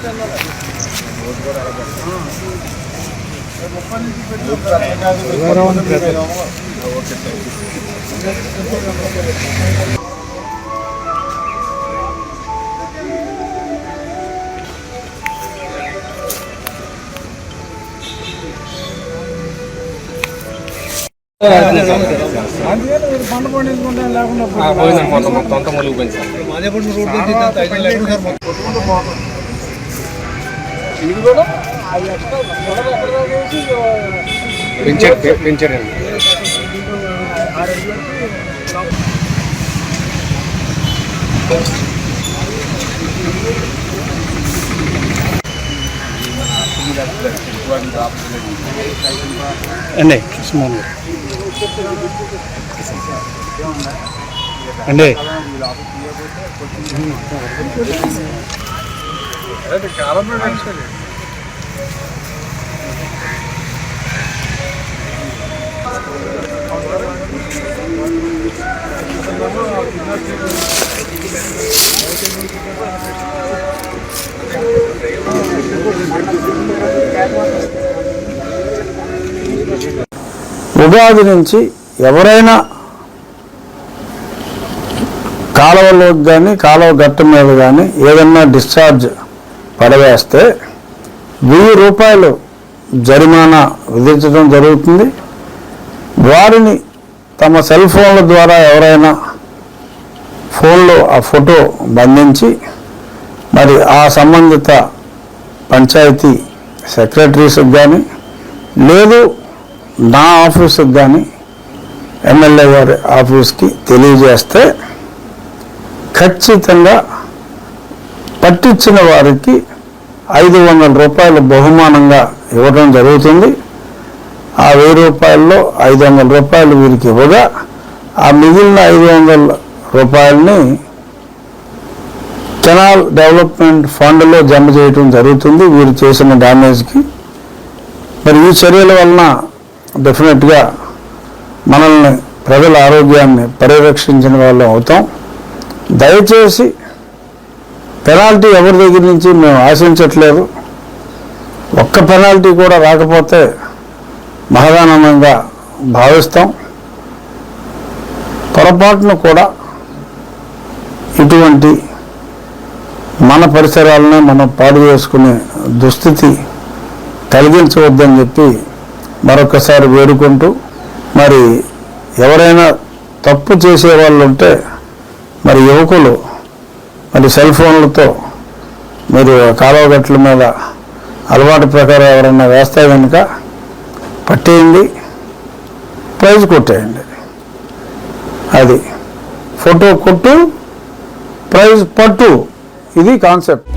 పంట పండించుకుంటే లేకుండా పెంచారండి. అండి కృష్ణమోహన్ గారు అండి ఉగాది నుంచి ఎవరైనా కాలువలోకి కానీ కాలువ గట్ట మీద కానీ ఏదన్నా డిశ్చార్జ్ పడవేస్తే 1000 రూపాయలు జరిమానా విధించడం జరుగుతుంది. వారిని తమ సెల్ ఫోన్ల ద్వారా ఎవరైనా ఫోన్లో ఆ ఫోటో బంధించి మరి ఆ సంబంధిత పంచాయతీ సెక్రటరీస్కి కానీ లేదు నా ఆఫీస్కి కానీ ఎమ్మెల్యే గారి ఆఫీస్కి తెలియజేస్తే ఖచ్చితంగా పట్టించిన వారికి 500 రూపాయలు బహుమానంగా ఇవ్వడం జరుగుతుంది. ఆ 1000 రూపాయల్లో 500 రూపాయలు వీరికి ఇవ్వగా ఆ మిగిలిన 500 రూపాయలని కెనాల్ డెవలప్మెంట్ ఫండ్లో జమ చేయడం జరుగుతుంది వీరు చేసిన డ్యామేజ్కి. మరి ఈ చర్యల వలన డెఫినెట్గా మనల్ని ప్రజల ఆరోగ్యాన్ని పరిరక్షించిన వాళ్ళం అవుతాం. దయచేసి పెనాల్టీ ఎవరి దగ్గర నుంచి మేము ఆశించట్లేదు. ఒక్క పెనాల్టీ కూడా రాకపోతే మహదానందంగా భావిస్తాం. పొరపాటును కూడా ఇటువంటి మన పరిసరాలనే మనం పాడు చేసుకునే దుస్థితి కలిగించవద్దని చెప్పి మరొకసారి వేడుకుంటూ, మరి ఎవరైనా తప్పు చేసే వాళ్ళు ఉంటే మరి యువకులు మరి సెల్ ఫోన్లతో మీరు కాలువ గట్ల మీద అలవాటు ప్రకారం ఎవరైనా వేస్తే కనుక పట్టేయండి, ప్రైజ్ కొట్టేయండి. అది ఫోటో కొట్టు ప్రైజ్ పట్టు, ఇది కాన్సెప్ట్.